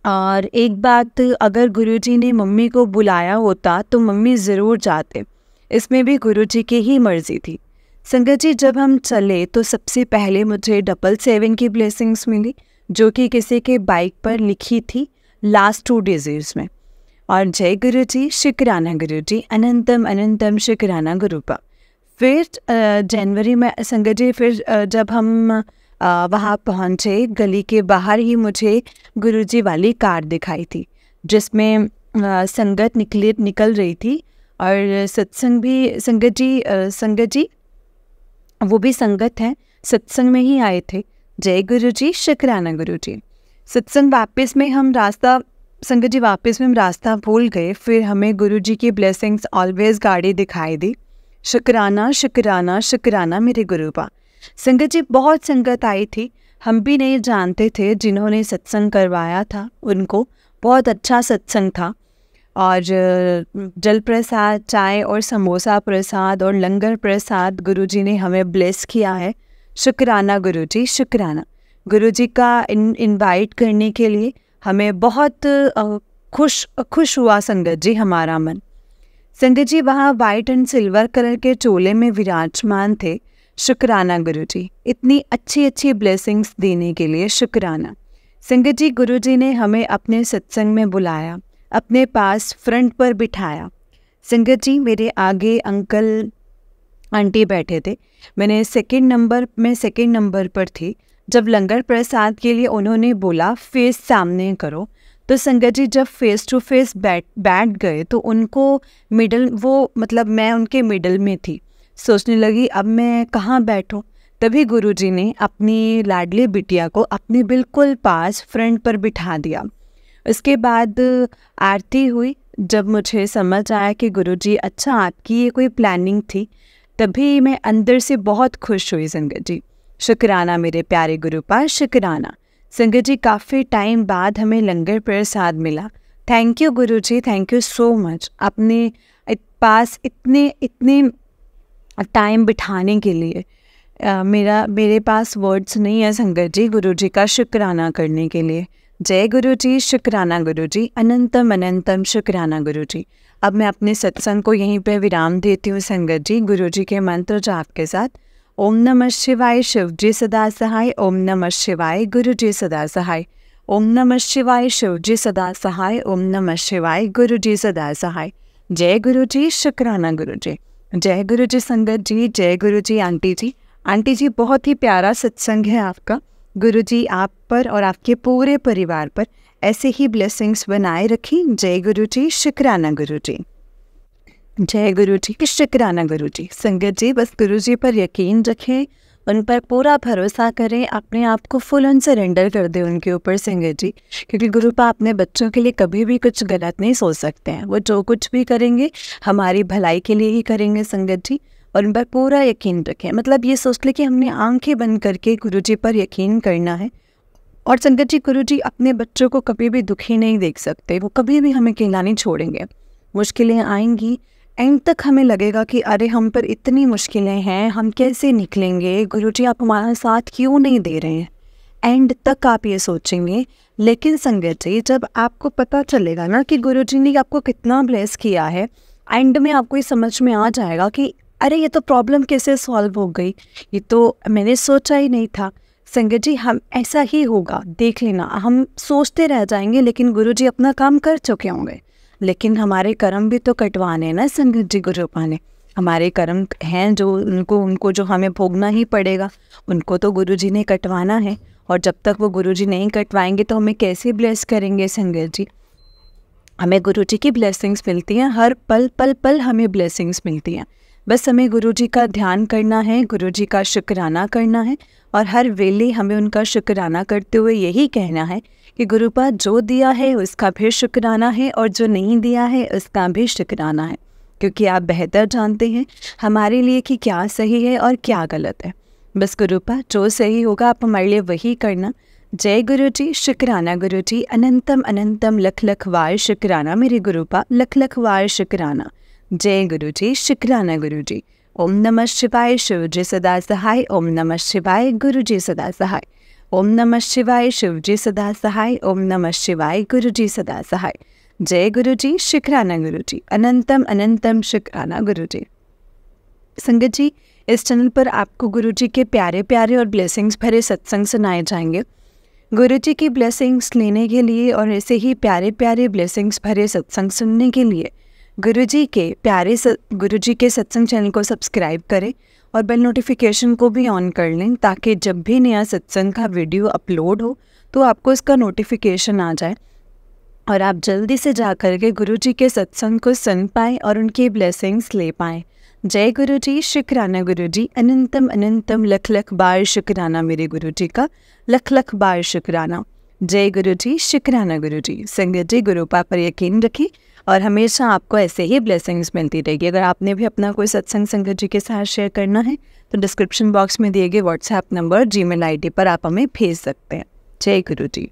और एक बात, अगर गुरुजी ने मम्मी को बुलाया होता तो मम्मी ज़रूर जाते, इसमें भी गुरुजी की ही मर्ज़ी थी। संगत जी, जब हम चले तो सबसे पहले मुझे 777 की ब्लेसिंग्स मिली, जो कि किसी के बाइक पर लिखी थी लास्ट 2 डिजिट्स में। और जय गुरु जी, शुक्राना गुरु जी, अनंतम अनंतम शुक्राना गुरुपा। फिर जनवरी में संगत जी, फिर जब हम वहाँ पहुँचे, गली के बाहर ही मुझे गुरुजी वाली कार दिखाई थी, जिसमें संगत निकल रही थी और सत्संग भी संगत जी वो भी संगत है, सत्संग में ही आए थे। जय गुरु जी, शुक्राना गुरु जी। सत्संग वापस में हम रास्ता भूल गए। फिर हमें गुरु जी की ब्लेसिंग्स ऑलवेज गाड़ी दिखाई दी। शुक्राना शुक्राना शुक्राना मेरे गुरुपा। संगत जी, बहुत संगत आई थी, हम भी नहीं जानते थे। जिन्होंने सत्संग करवाया था उनको बहुत अच्छा सत्संग था, और जल प्रसाद, चाय और समोसा प्रसाद और लंगर प्रसाद गुरुजी ने हमें ब्लेस किया है। शुक्राना गुरुजी, शुक्राना। गुरुजी का इनवाइट करने के लिए हमें बहुत खुश हुआ संगत जी, हमारा मन। संगत जी वहाँ वाइट एंड सिल्वर कलर के चोले में विराजमान थे। शुक्राना गुरुजी, इतनी अच्छी ब्लेसिंग्स देने के लिए शुक्राना। संगत जी, गुरुजी ने हमें अपने सत्संग में बुलाया, अपने पास फ्रंट पर बिठाया। संगत जी, मेरे आगे अंकल आंटी बैठे थे, मैं सेकंड नंबर पर थी। जब लंगर प्रसाद के लिए उन्होंने बोला फेस सामने करो, तो संगत जी जब फेस टू फेस बैठ गए तो उनको मैं उनके मिडल में थी। सोचने लगी अब मैं कहाँ बैठूं। तभी गुरुजी ने अपनी लाडली बिटिया को अपने बिल्कुल पास फ्रंट पर बिठा दिया। उसके बाद आरती हुई। जब मुझे समझ आया कि गुरुजी अच्छा आपकी ये कोई प्लानिंग थी, तभी मैं अंदर से बहुत खुश हुई संगत जी। शुक्राना मेरे प्यारे गुरुपा, शुक्राना। संगत जी, काफ़ी टाइम बाद हमें लंगर प्रसाद मिला। Thank you Guruji, thank you so much अपने पास इतने टाइम बिठाने के लिए। मेरे पास वर्ड्स नहीं है संगत जी गुरुजी का शुक्राना करने के लिए। जय गुरु जी, शुक्राना गुरु जी, अनंतम अनंतम शुक्राना गुरु जी। अब मैं अपने सत्संग को यहीं पे विराम देती हूँ संगत जी, गुरु जी के मंत्र जाप के साथ। ओम नमः शिवाय, शिव जी सदा सहाय। ओम नमः शिवाय, गुरु जी सदा सहाय। ओम नमः शिवाय, शिव जी सदा सहाय। ओम नमः शिवाय, गुरु जी सदा सहाय। जय गुरु जी, शुक्राना गुरु जी। जय गुरु जी संगत जी, जय गुरु जी आंटी जी। आंटी जी, बहुत ही प्यारा सत्संग है आपका। गुरु जी आप पर और आपके पूरे परिवार पर ऐसे ही ब्लेसिंग्स बनाए रखें। जय गुरु जी, शुक्राना गुरु जी। जय गुरु जी, शुक्राना गुरु जी। संगत जी, बस गुरु जी पर यकीन रखें, उन पर पूरा भरोसा करें, अपने आप को फुल ऑन सरेंडर कर दें उनके ऊपर संगत जी। क्योंकि गुरुपा अपने बच्चों के लिए कभी भी कुछ गलत नहीं सोच सकते हैं। वो जो कुछ भी करेंगे हमारी भलाई के लिए ही करेंगे संगत जी, और उन पर पूरा यकीन रखें। मतलब ये सोच ले कि हमने आंखें बंद करके गुरुजी पर यकीन करना है। और संगत जी, गुरुजी अपने बच्चों को कभी भी दुखी नहीं देख सकते, वो कभी भी हमें अकेला नहीं छोड़ेंगे। मुश्किलें आएंगी, एंड तक हमें लगेगा कि अरे हम पर इतनी मुश्किलें हैं, हम कैसे निकलेंगे, गुरुजी आप हमारा साथ क्यों नहीं दे रहे हैं। एंड तक आप ये सोचेंगे। लेकिन संगत जी, जब आपको पता चलेगा ना कि गुरुजी ने आपको कितना ब्लेस किया है, एंड में आपको ये समझ में आ जाएगा कि अरे ये तो प्रॉब्लम कैसे सॉल्व हो गई, ये तो मैंने सोचा ही नहीं था। संगत जी, हम ऐसा ही होगा, देख लेना। हम सोचते रह जाएंगे, लेकिन गुरुजी अपना काम कर चुके होंगे। लेकिन हमारे कर्म भी तो कटवाने ना संगत जी, गुरुपा ने हमारे कर्म हैं जो उनको जो हमें भोगना ही पड़ेगा, उनको तो गुरुजी ने कटवाना है। और जब तक वो गुरुजी नहीं कटवाएंगे तो हमें कैसे ब्लेस करेंगे संगत जी। हमें गुरुजी की ब्लेसिंग्स मिलती हैं, हर पल हमें ब्लेसिंग्स मिलती हैं। बस हमें गुरुजी का ध्यान करना है, गुरुजी का शुक्राना करना है, और हर वेले हमें उनका शुक्राना करते हुए यही कहना है कि गुरुपा जो दिया है उसका भी शुक्राना है, और जो नहीं दिया है उसका भी शुक्राना है। क्योंकि आप बेहतर जानते हैं हमारे लिए कि क्या सही है और क्या गलत है। बस गुरुपा जो सही होगा आप हमारे लिए वही करना। जय गुरु जी, शुक्राना गुरु जी, अनंतम अनंतम लख लख वार शुक्राना मेरे गुरुपा, लख लख वार शुक्राना। जय गुरु जी, शुक्राना गुरु जी। ओम नमः शिवाय, शिव जी सदा सहाय। ओम नमः शिवाय, गुरु जी सदा सहाय। ओम नमः शिवाय, शिव जी सदा सहाय। ओम नमः शिवाय, गुरु जी सदा सहाय। जय गुरु जी, शुक्राना गुरु जी, अनंतम अनंतम शुक्राना गुरु जी। संगत जी, इस चैनल पर आपको गुरु जी के प्यारे प्यारे और ब्लेसिंग्स भरे सत्संग सुनाए जाएंगे। गुरु जी की ब्लेसिंग्स लेने के लिए और ऐसे ही प्यारे प्यारे ब्लेसिंग्स भरे सत्संग सुनने के लिए गुरु जी के सत्संग चैनल को सब्सक्राइब करें और बेल नोटिफिकेशन को भी ऑन कर लें, ताकि जब भी नया सत्संग का वीडियो अपलोड हो तो आपको इसका नोटिफिकेशन आ जाए और आप जल्दी से जा कर के गुरु जी के सत्संग को सुन पाएँ और उनकी ब्लेसिंग्स ले पाएँ। जय गुरु जी, शुक्राना गुरु जी, अनंतम अनंतम लख लख बार शुक्राना मेरे गुरु जी का, लख लख बार शुक्राना। जय गुरु जी, शुक्राना गुरु जी। संगत जी, गुरु पा पर यकीन रखें और हमेशा आपको ऐसे ही ब्लेसिंग्स मिलती रहेगी। अगर आपने भी अपना कोई सत्संग संगत जी के साथ शेयर करना है तो डिस्क्रिप्शन बॉक्स में दिए गए व्हाट्सएप नंबर, जीमेल आईडी पर आप हमें भेज सकते हैं। जय गुरु जी।